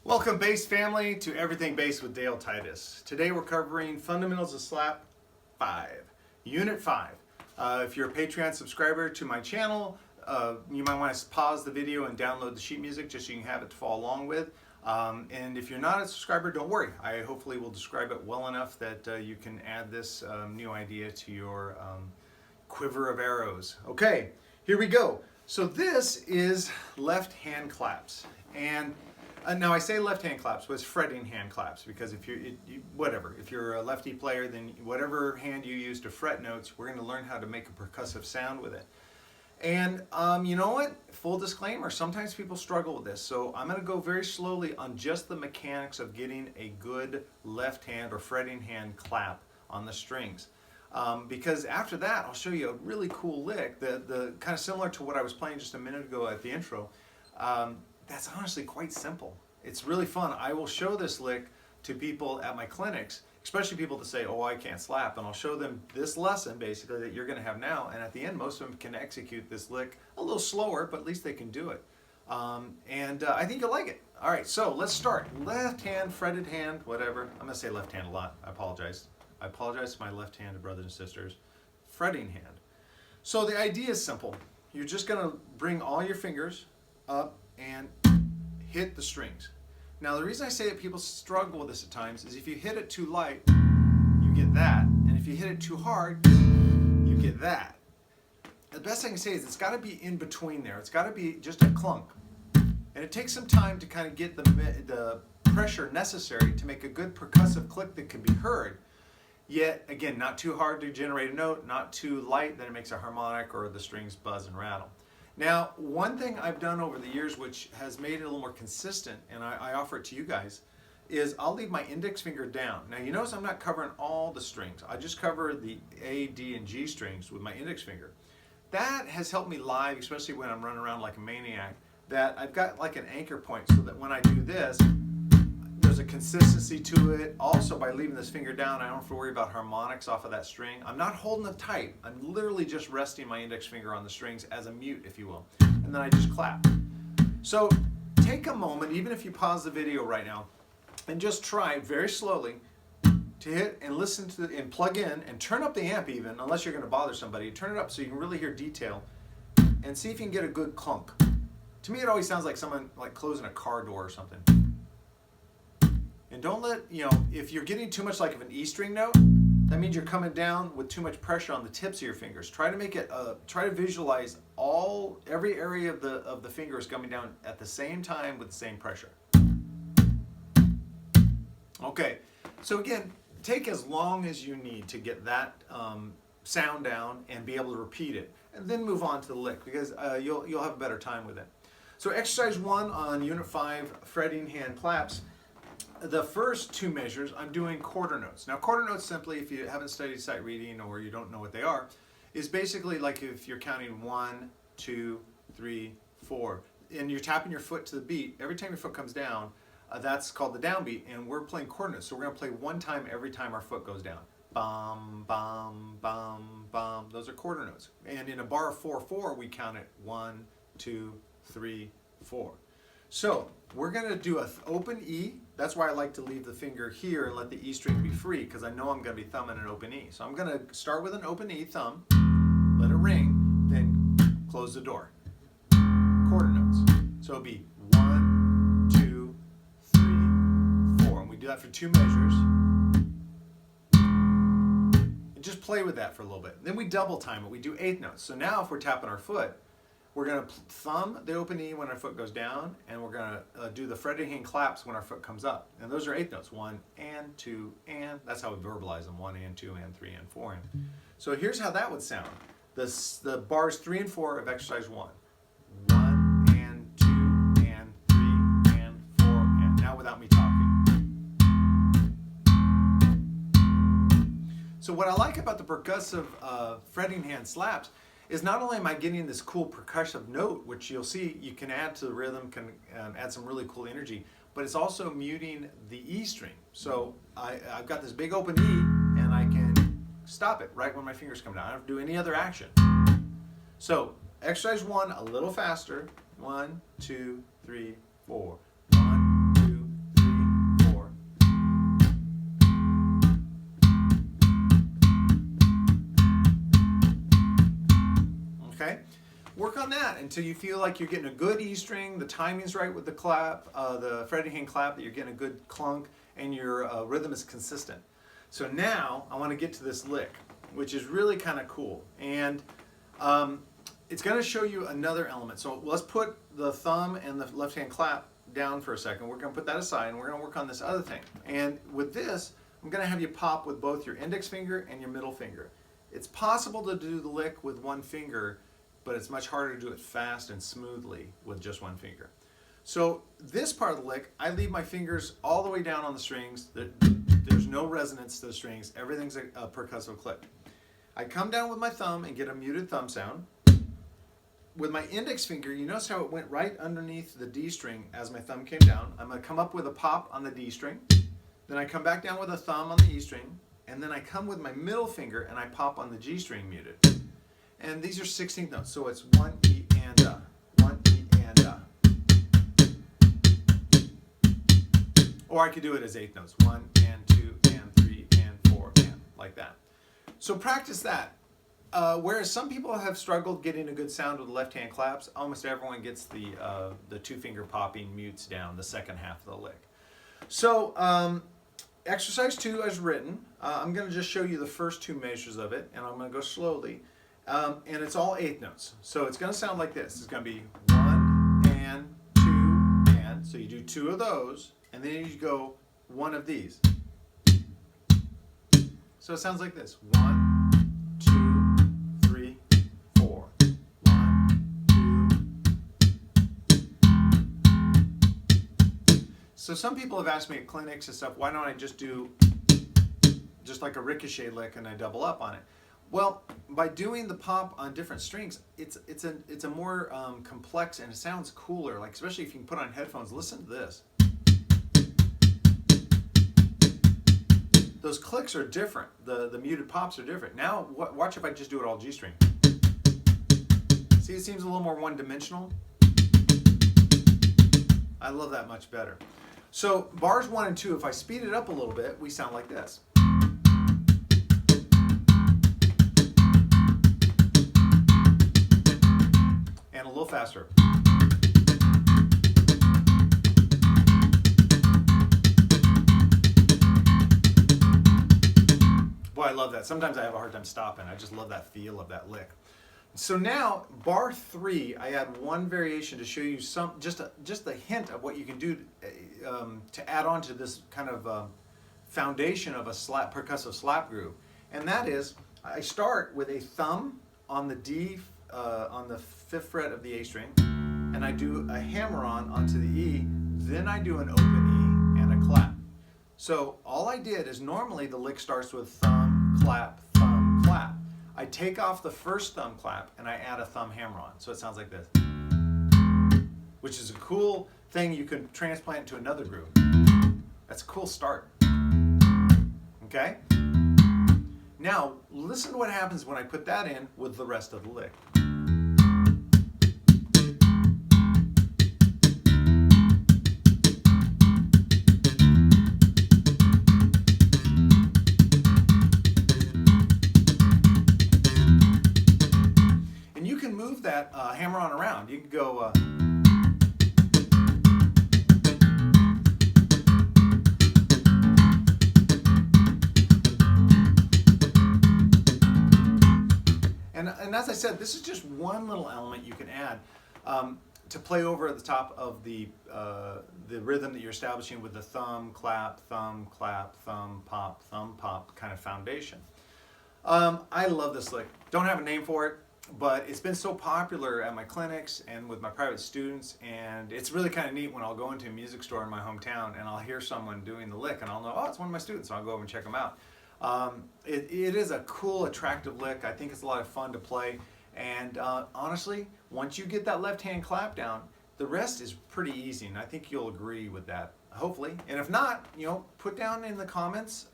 Welcome, bass family, to Everything Bass with Dale Titus. Today we're covering Fundamentals of Slap 5, Unit 5. If you're a Patreon subscriber to my channel, you might want to pause the video and download the sheet music just so you can have it to follow along with. And if you're not a subscriber, don't worry. I hopefully will describe it well enough that you can add this new idea to your quiver of arrows. Okay, here we go. So this is left hand claps. And now I say left hand claps, but it's fretting hand claps, because if if you're a lefty player, then whatever hand you use to fret notes, we're going to learn how to make a percussive sound with it. And you know what? Full disclaimer, sometimes people struggle with this, so I'm going to go very slowly on just the mechanics of getting a good left hand or fretting hand clap on the strings. Because after that, I'll show you a really cool lick, the kind of similar to what I was playing just a minute ago at the intro. That's honestly quite simple. It's really fun. I will show this lick to people at my clinics, especially people that say, oh, I can't slap, and I'll show them this lesson basically that you're going to have now, and at the end most of them can execute this lick a little slower, but at least they can do it. I think you'll like it. All right, so let's start. Left hand, fretted hand, whatever. I'm going to say left hand a lot. I apologize. I apologize to my left-handed brothers and sisters. Fretting hand. So the idea is simple. You're just going to bring all your fingers up and hit the strings. Now the reason I say that people struggle with this at times is if you hit it too light, you get that, and if you hit it too hard, you get that. The best I can say is it's got to be in between there. It's got to be just a clunk, and it takes some time to kind of get the pressure necessary to make a good percussive click that can be heard. Yet again, not too hard to generate a note, not too light that it makes a harmonic or the strings buzz and rattle. Now, one thing I've done over the years which has made it a little more consistent, and I offer it to you guys, is I'll leave my index finger down. Now you notice I'm not covering all the strings. I just cover the A, D, and G strings with my index finger. That has helped me live, especially when I'm running around like a maniac, that I've got like an anchor point so that when I do this, there's a consistency to it. Also, by leaving this finger down, I don't have to worry about harmonics off of that string. I'm not holding it tight. I'm literally just resting my index finger on the strings as a mute, if you will. And then I just clap. So take a moment, even if you pause the video right now, and just try very slowly to hit and listen to and plug in and turn up the amp even, unless you're going to bother somebody. Turn it up so you can really hear detail and see if you can get a good clunk. To me, it always sounds like someone like closing a car door or something. And don't let, if you're getting too much like of an E string note, that means you're coming down with too much pressure on the tips of your fingers. Try to make it, try to visualize every area of the fingers coming down at the same time with the same pressure. Okay, so again, take as long as you need to get that sound down and be able to repeat it. And then move on to the lick, because you'll have a better time with it. So exercise 1 on Unit 5, fretting hand claps. The first 2 measures, I'm doing quarter notes. Now, quarter notes simply, if you haven't studied sight reading or you don't know what they are, is basically like if you're counting 1, 2, 3, 4, and you're tapping your foot to the beat. Every time your foot comes down, that's called the downbeat, and we're playing quarter notes. So we're going to play 1 time every time our foot goes down. Bum, bum, bum, bum. Those are quarter notes. And in a bar of 4/4, we count it 1, 2, 3, 4. So we're going to do an open E. That's why I like to leave the finger here and let the E string be free, because I know I'm going to be thumbing an open E. So I'm going to start with an open E, thumb, let it ring, then close the door. Quarter notes. So it'll be 1, 2, 3, 4. And we do that for 2 measures. And just play with that for a little bit. Then we double time it. We do 8th notes. So now if we're tapping our foot, we're going to thumb the open E when our foot goes down, and we're going to do the fretting hand claps when our foot comes up. And those are 8th notes. 1 and 2 and. That's how we verbalize them. 1 and 2 and 3 and 4 and. So here's how that would sound. The bars 3 and 4 of exercise 1. 1 and 2 and 3 and 4 and. Now without me talking. So what I like about the percussive fretting hand slaps is not only am I getting this cool percussive note, which you'll see you can add to the rhythm, can add some really cool energy, but it's also muting the E string. So I've got this big open E, and I can stop it right when my fingers come down. I don't have to do any other action. So exercise 1, a little faster. 1, 2, 3, 4. 1, 2, on that until you feel like you're getting a good E string, the timing's right with the clap, the fretted hand clap, that you're getting a good clunk, and your rhythm is consistent. So now I want to get to this lick, which is really kind of cool. And it's going to show you another element. So let's put the thumb and the left hand clap down for a second. We're going to put that aside and we're going to work on this other thing. And with this, I'm going to have you pop with both your index finger and your middle finger. It's possible to do the lick with one finger, but it's much harder to do it fast and smoothly with just one finger. So this part of the lick, I leave my fingers all the way down on the strings. There's no resonance to the strings. Everything's a percussive click. I come down with my thumb and get a muted thumb sound. With my index finger, you notice how it went right underneath the D string as my thumb came down. I'm going to come up with a pop on the D string. Then I come back down with a thumb on the E string. And then I come with my middle finger and I pop on the G string muted. And these are 16th notes, so it's 1 E and a, 1 E and a. Or I could do it as 8th notes, 1 and 2 and 3 and 4 and like that. So practice that. Whereas some people have struggled getting a good sound with the left-hand claps, almost everyone gets the two-finger popping mutes down the second half of the lick. So exercise 2 as written. I'm going to just show you the first 2 measures of it, and I'm going to go slowly. And it's all 8th notes. So it's going to sound like this. It's going to be 1 and 2 and. So you do 2 of those, and then you go 1 of these. So it sounds like this. 1, 2, 3, 4. 1, 2. So some people have asked me at clinics and stuff, why don't I just do just like a ricochet lick and I double up on it? Well, by doing the pop on different strings, it's a more complex, and it sounds cooler. Like, especially if you can put on headphones. Listen to this. Those clicks are different. The muted pops are different. Now, watch if I just do it all G string. See, it seems a little more one-dimensional. I love that much better. So bars 1 and 2, if I speed it up a little bit, we sound like this. And a little faster. Boy, I love that. Sometimes I have a hard time stopping. I just love that feel of that lick. So now, bar 3, I add one variation to show you just a hint of what you can do to add on to this kind of foundation of a percussive slap groove. And that is, I start with a thumb on the D, on the 5th fret of the A string, and I do a hammer-on onto the E, then I do an open E and a clap. So all I did is, normally the lick starts with thumb, clap, thumb, clap. I take off the first thumb clap and I add a thumb hammer-on. So it sounds like this, which is a cool thing you can transplant to another groove. That's a cool start. Okay? Now, listen to what happens when I put that in with the rest of the lick. That hammer on around. You can go and as I said, this is just one little element you can add to play over the top of the rhythm that you're establishing with the thumb, clap, thumb, pop kind of foundation. I love this lick. Don't have a name for it, but it's been so popular at my clinics and with my private students, and it's really kind of neat when I'll go into a music store in my hometown and I'll hear someone doing the lick and I'll know, oh, it's one of my students, so I'll go over and check them out. It is a cool, attractive lick. I think it's a lot of fun to play, and honestly, once you get that left hand clap down, the rest is pretty easy, and I think you'll agree with that, hopefully. And if not, put down in the comments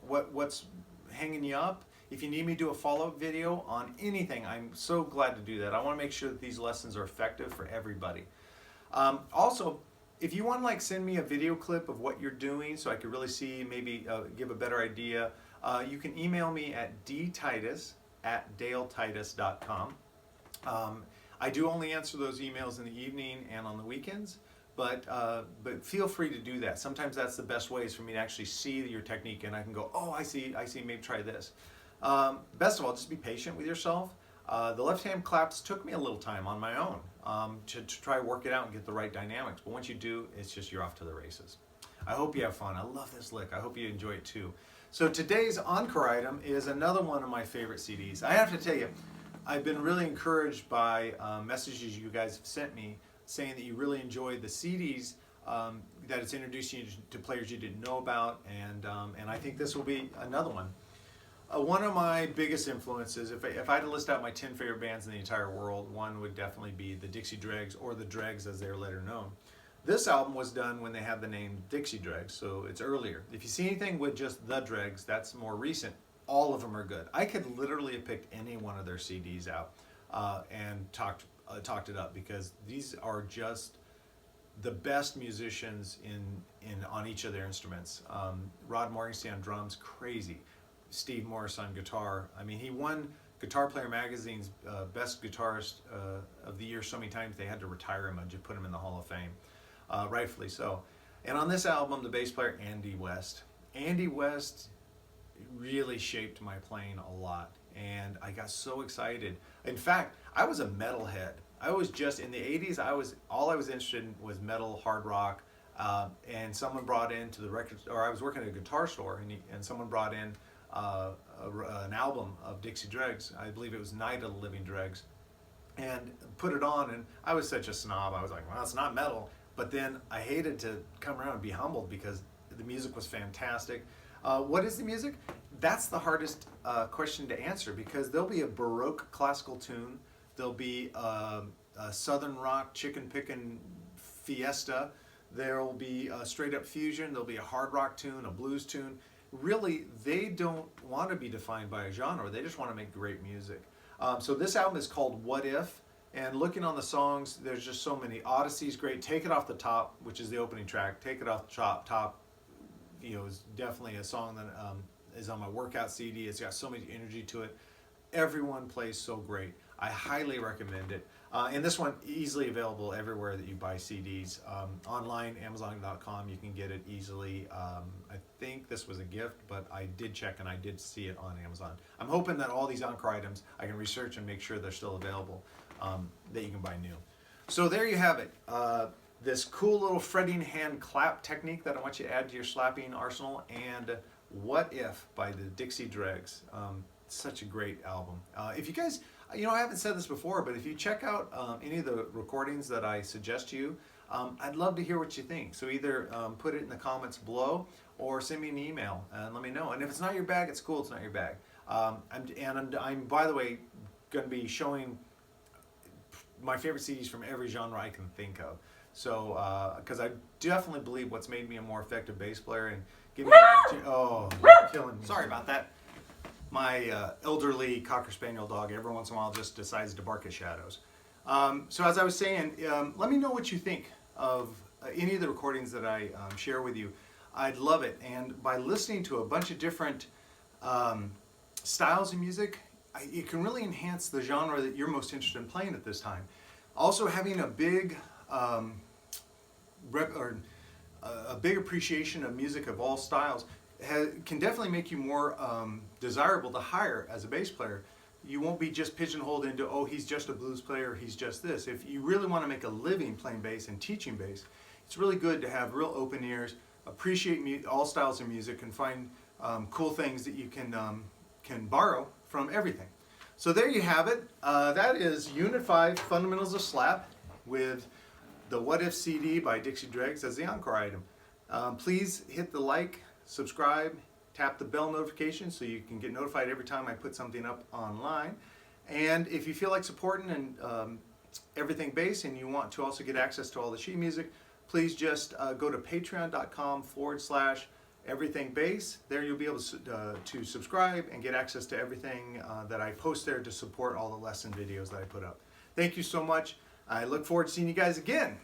what's hanging you up. If you need me to do a follow-up video on anything, I'm so glad to do that. I want to make sure that these lessons are effective for everybody. Also, if you want to send me a video clip of what you're doing so I could really see, maybe give a better idea, you can email me at dtitus@daletitus.com. I do only answer those emails in the evening and on the weekends, but feel free to do that. Sometimes that's the best way is for me to actually see your technique, and I can go, oh, I see, maybe try this. Best of all, just be patient with yourself. The left hand claps took me a little time on my own to try to work it out and get the right dynamics, but once you do, it's just you're off to the races. I hope you have fun. I love this lick. I hope you enjoy it too. So today's encore item is another one of my favorite CDs. I have to tell you, I've been really encouraged by messages you guys have sent me saying that you really enjoyed the CDs, that it's introducing you to players you didn't know about, and I think this will be another one. One of my biggest influences, if I had to list out my 10 favorite bands in the entire world, one would definitely be the Dixie Dregs, or the Dregs as they're later known. This album was done when they had the name Dixie Dregs, so it's earlier. If you see anything with just the Dregs, that's more recent. All of them are good. I could literally have picked any one of their CDs out and talked it up, because these are just the best musicians on each of their instruments. Rod Morgenstein on drums, crazy. Steve Morris on guitar. I mean, he won Guitar Player Magazine's Best Guitarist of the Year so many times they had to retire him and just put him in the Hall of Fame. Rightfully so. And on this album, the bass player, Andy West. Andy West really shaped my playing a lot, and I got so excited. In fact, I was a metalhead. I was just, in the 80s, all I was interested in was metal, hard rock, and someone brought into the record, or I was working at a guitar store, and someone brought in an album of Dixie Dregs. I believe it was Night of the Living Dregs, and put it on, and I was such a snob. I was like, well, it's not metal. But then I hated to come around and be humbled, because the music was fantastic. What is the music? That's the hardest question to answer, because there'll be a Baroque classical tune, there'll be a Southern rock chicken picking fiesta, there'll be a straight up fusion, there'll be a hard rock tune, a blues tune. Really, they don't want to be defined by a genre, they just want to make great music. So this album is called What If? And looking on the songs, there's just so many. Odyssey's great. Take It Off the Top, which is the opening track. Take It Off the Top, is definitely a song that is on my workout CD. It's got so much energy to it. Everyone plays so great. I highly recommend it. And this one, easily available everywhere that you buy CDs. Online, Amazon.com, you can get it easily. I think this was a gift, but I did check and I did see it on Amazon. I'm hoping that all these encore items, I can research and make sure they're still available, that you can buy new. So there you have it. This cool little fretting hand clap technique that I want you to add to your slapping arsenal, and What If by the Dixie Dregs. Such a great album. If you guys, I haven't said this before, but if you check out any of the recordings that I suggest to you, I'd love to hear what you think. So either put it in the comments below, or send me an email and let me know. And if it's not your bag, it's cool, it's not your bag. I'm by the way, going to be showing my favorite CDs from every genre I can think of. So, because I definitely believe what's made me a more effective bass player and give me an opportunity. Oh, killing me. Sorry about that. My elderly Cocker Spaniel dog every once in a while just decides to bark at shadows. So as I was saying, let me know what you think of any of the recordings that I share with you. I'd love it. And by listening to a bunch of different styles of music, it can really enhance the genre that you're most interested in playing at this time. Also, having a big big appreciation of music of all styles can definitely make you more desirable to hire as a bass player. You won't be just pigeonholed into, oh, he's just a blues player, he's just this. If you really want to make a living playing bass and teaching bass, it's really good to have real open ears, appreciate all styles of music, and find cool things that you can borrow from everything. So there you have it. That is Unit 5, Fundamentals of Slap, with the What If CD by Dixie Dregs as the encore item. Please hit the like, subscribe, tap the bell notification so you can get notified every time I put something up online. And if you feel like supporting and everything bass, and you want to also get access to all the sheet music, please just go to patreon.com/everything bass. There you'll be able to subscribe and get access to everything that I post there to support all the lesson videos that I put up. Thank you so much. I look forward to seeing you guys again